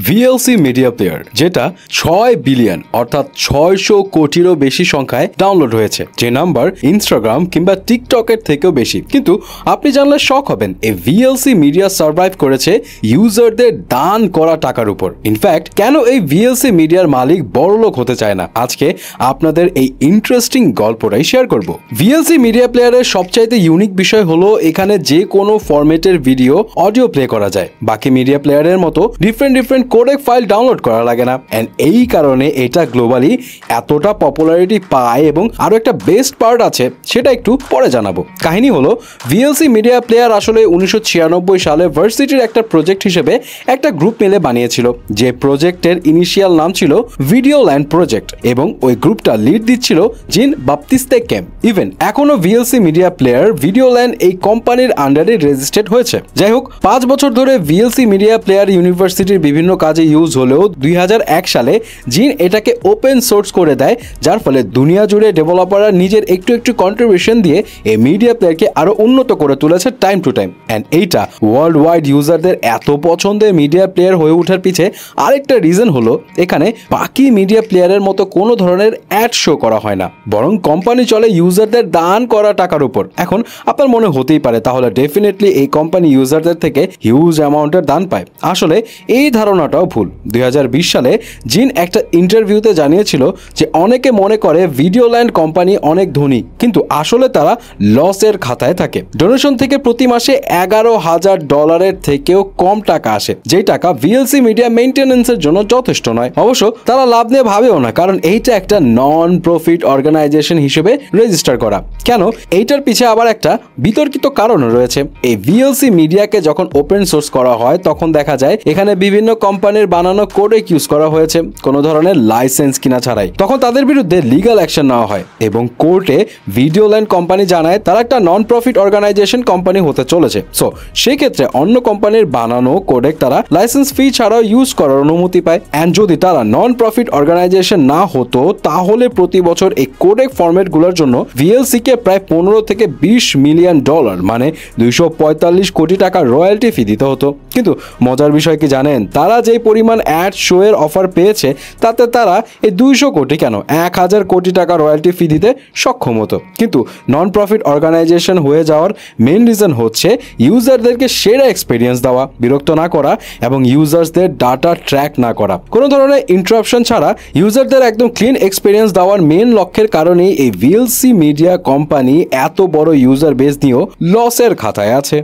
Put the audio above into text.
VLC media player, যেটা 6 billion অর্থাৎ 600 কোটিরও বেশি সংখ্যায় ডাউনলোড হয়েছে, যে নাম্বার ইনস্টাগ্রাম কিংবা টিকটকের থেকেও বেশি। কিন্তু আপনি জানলে শক হবেন, এই VLC মিডিয়া সার্ভাইভ করেছে ইউজারদের দান করা টাকার উপর। ইনফ্যাক্ট কেন এই VLC মিডিয়ার মালিক বড়লোক হতে চায় না, আজকে আপনাদের এই ইন্টারেস্টিং গল্পটাই শেয়ার করব। VLC মিডিয়া প্লেয়ারের সবচাইতে ইউনিক বিষয় হলো এখানে যে কোনো ফরম্যাটের ভিডিও অডিও প্লে করা যায়। বাকি মিডিয়া প্লেয়ারের মতো ডিফারেন্ট কোডেক ফাইল ডাউনলোড করা লাগে না। এন্ড এই কারণে এটা গ্লোবালি এতটা পপুলারিটি পায়। এবং আরো একটা বেস্ট পার্ট আছে, সেটা একটু পরে জানাবো। কাহিনী হলো, VLC মিডিয়া প্লেয়ার আসলে 1996 সালে ভার্সিটির একটা প্রজেক্ট হিসেবে একটা গ্রুপ মিলে বানিয়েছিল, যে প্রজেক্টের ইনিশিয়াল নাম ছিল ভিডিও ল্যান্ড প্রজেক্ট, এবং ওই গ্রুপটা লিড দিচ্ছিল জিন বাপ্তিস্তে ক্যাম্প। ইভেন এখনো VLC media player video land এই কোম্পানির আন্ডারে রেজিস্টার্ড হয়েছে। যাই হোক, 5 বছর ধরে VLC মিডিয়া প্লেয়ার ইউনিভার্সিটির বিভিন্ন কাজে ইউজ হলেও 2001 সালে জিন এটাকে ওপেন সোর্স করে দেয়, যার ফলে দুনিয়া জুড়ে ডেভেলপাররা নিজের একটু কন্ট্রিবিউশন দিয়ে এই মিডিয়া প্লেয়ারকে আরো উন্নত করে তুলেছে টাইম টু টাইম। এন্ড এইটা ওয়ার্ল্ড ওয়াইড ইউজারদের এত পছন্দের মিডিয়া প্লেয়ার হয়ে ওঠার পিছে আরেকটা রিজন হলো, এখানে বাকি মিডিয়া প্লেয়ারের মতো কোনো ধরনের অ্যাড শো করা হয় না, বরং কোম্পানি চলে ইউজারদের দান করা টাকার উপর। এখন আপনার মনে হতেই পারে, তাহলে ডেফিনেটলি এই কোম্পানি ইউজারদের থেকে হিউজ অ্যামাউন্টের দান পায়। আসলে এই ধারণাটাও ভুল। 2020 সালে জিন একটা ইন্টারভিউতে জানিয়েছিল যে অনেকে মনে করে ভিডিও ল্যান্ড কোম্পানি অনেক ধনী, কিন্তু আসলে তারা লসের খাতায় থাকে। ডোনেশন থেকে প্রতি মাসে $11,000 থেকেও কম টাকা আসে, যে টাকা VLC মিডিয়া মেইনটেনেন্সের জন্য যথেষ্ট নয়। অবশ্য তারা লাভ নিয়ে ভাবেও না, কারণ এইটা একটা নন প্রফিট অর্গানাইজেশন হিসেবে রেজিস্টার করা। কেন, এইটার পিছে আবার একটা বিতর্কিত কারণও রয়েছে। এই VLC মিডিয়াকে যখন ওপেন সোর্স করা হয়, তখন দেখা যায় এখানে বিভিন্ন কোম্পানির বানানো কোডেক ইউজ করা হয়েছে কোনো ধরনের লাইসেন্স কিনা ছাড়াই। তখন তাদের বিরুদ্ধে লিগ্যাল অ্যাকশন নেওয়া হয় এবং কোর্টে ভিডিও ল্যান্ড কোম্পানি জানায় তারা একটা নন প্রফিট অর্গানাইজেশন কোম্পানি হতে চলেছে। সো সেই ক্ষেত্রে অন্য কোম্পানির বানানো কোডেক তারা লাইসেন্স ফি ছাড়াও ইউজ করার অনুমতি পায়। এন্ড যদি তারা নন প্রফিট অর্গানাইজেশন না হতো, তাহলে প্রতি বছর এই কোডেক ফরম্যাটগুলোর জন্য VLC কে প্রায় 15 থেকে $20 মিলিয়ন, মানে 245 কোটি টাকা রয়্যালটি ফি দিতে হতো। কিন্তু মজার বিষয় কি জানেন, তারা যেই পরিমাণ অ্যাড শো এর অফার পেয়েছে, তাতে তারা এই 200 কোটি কেন 1000 কোটি টাকা রয়্যালটি ফি দিতে সক্ষম হতো। কিন্তু নন প্রফিট অর্গানাইজেশন হয়ে যাওয়ার মেইন রিজন হচ্ছে ইউজারদেরকে সেরা এক্সপিরিয়েন্স দেওয়া, বিরক্ত না করা এবং ইউজার্সদের ডাটা ট্র্যাক না করা। কোনো ধরনের ইন্টারাপশন ছাড়া ইউজারদের একদম ক্লিন এক্সপিরিয়েন্স দেওয়ার মেইন লক্ষ্যের কারণেই এই VLC মিডিয়া কোম্পানি এত বড় ইউজার বেস নিয়েও লসের খাতায় আছে।